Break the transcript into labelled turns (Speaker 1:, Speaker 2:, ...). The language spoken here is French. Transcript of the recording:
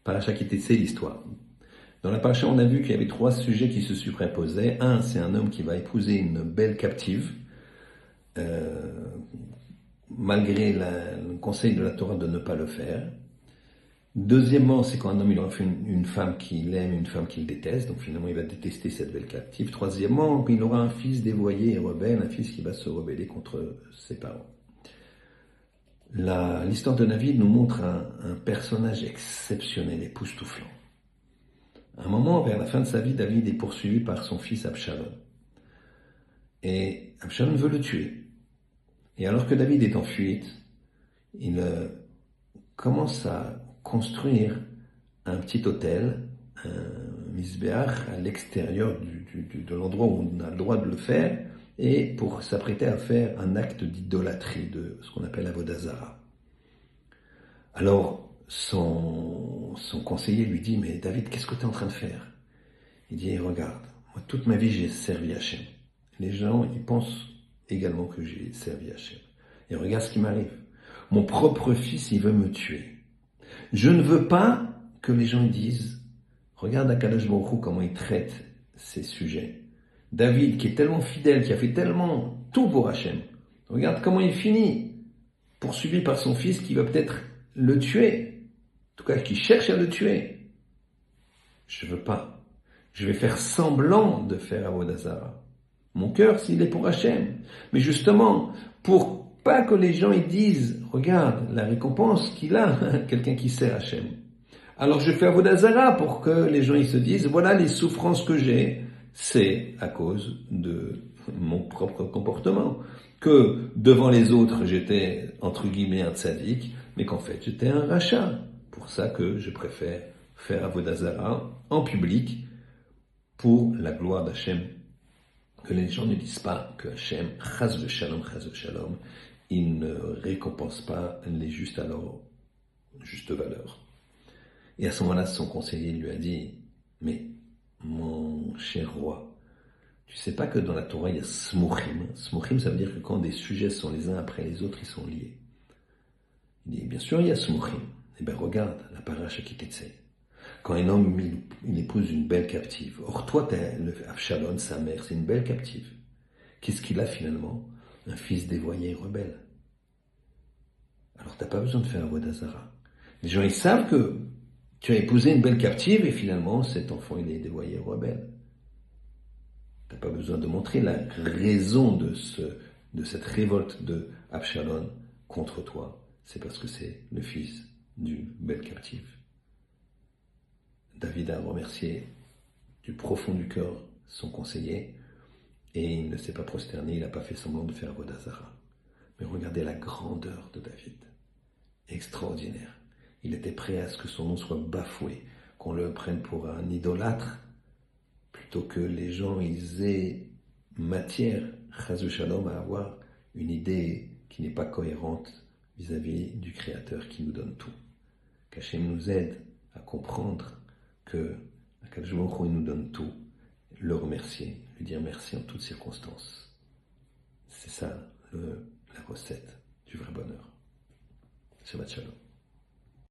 Speaker 1: Paracha Kitetsé, l'histoire. Dans la paracha, on a vu qu'il y avait trois sujets qui se superposaient. Un, c'est un homme qui va épouser une belle captive, euh, malgré le conseil de la Torah de ne pas le faire. Deuxièmement, c'est quand un homme il aura fait une femme qu'il aime, une femme qu'il déteste, donc finalement il va détester cette belle captive. Troisièmement, il aura un fils dévoyé et rebelle, un fils qui va se rebeller contre ses parents. L'histoire de David nous montre un personnage exceptionnel, époustouflant. À un moment, vers la fin de sa vie, David est poursuivi par son fils Absalom. Et Absalom veut le tuer. Et alors que David est en fuite, il commence à construire un petit hôtel, un misbéach, à l'extérieur de l'endroit où on a le droit de le faire, et pour s'apprêter à faire un acte d'idolâtrie, de ce qu'on appelle Avodah Zarah. Alors, son conseiller lui dit, mais David, qu'est-ce que tu es en train de faire? Il dit, regarde, moi toute ma vie j'ai servi Hachem. Les gens, ils pensent également que j'ai servi Hachem. Et regarde ce qui m'arrive. Mon propre fils, il veut me tuer. Je ne veux pas que les gens disent, regarde Akadosh Baruch Hu comment il traite ces sujets. David, qui est tellement fidèle, qui a fait tellement tout pour Hachem, regarde comment il finit, poursuivi par son fils qui va peut-être le tuer, en tout cas qui cherche à le tuer. Je veux pas. Je vais faire semblant de faire Avodah Zarah. Mon cœur, s'il est pour Hachem. Mais justement, pour pas que les gens ils disent, regarde la récompense qu'il a, quelqu'un qui sert Hachem. Alors je fais Avodah Zarah pour que les gens ils se disent, voilà les souffrances que j'ai, c'est à cause de mon propre comportement. Que devant les autres, j'étais entre guillemets un tzaddik, mais qu'en fait j'étais un rachat. Pour ça que je préfère faire Avodah Zarah en public, pour la gloire d'Hachem, que les gens ne disent pas que Hachem, chas v'shalom, il ne récompense pas les justes à leur juste valeur. Et à ce moment-là, son conseiller lui a dit, mais mon cher roi, tu sais pas que dans la Torah, il y a smuchim. Smuchim, ça veut dire que quand des sujets sont les uns après les autres, ils sont liés. Il dit, bien sûr, il y a smuchim. Eh bien, regarde la paracha Kitetsé. Quand un homme, il épouse une belle captive. Or, toi, Absalom, sa mère, c'est une belle captive. Qu'est-ce qu'il a finalement? Un fils dévoyé et rebelle. Alors, t'as pas besoin de faire Avodah Zarah. Les gens, ils savent que tu as épousé une belle captive et finalement, cet enfant, il est dévoyé et rebelle. T'as pas besoin de montrer la raison de cette révolte de Absalom contre toi. C'est parce que c'est le fils d'une belle captive. David a remercié du profond du cœur son conseiller et il ne s'est pas prosterné, il n'a pas fait semblant de faire Avodah Zarah. Mais regardez la grandeur de David, extraordinaire. Il était prêt à ce que son nom soit bafoué, qu'on le prenne pour un idolâtre, plutôt que les gens ils aient matière, chas v'shalom, à avoir une idée qui n'est pas cohérente vis-à-vis du Créateur qui nous donne tout. Qu'Hachem nous aide à comprendre que Akadosh Baruch Hu, il nous donne tout, le remercier, lui dire merci en toutes circonstances. C'est ça la recette du vrai bonheur. Shabbat Shalom.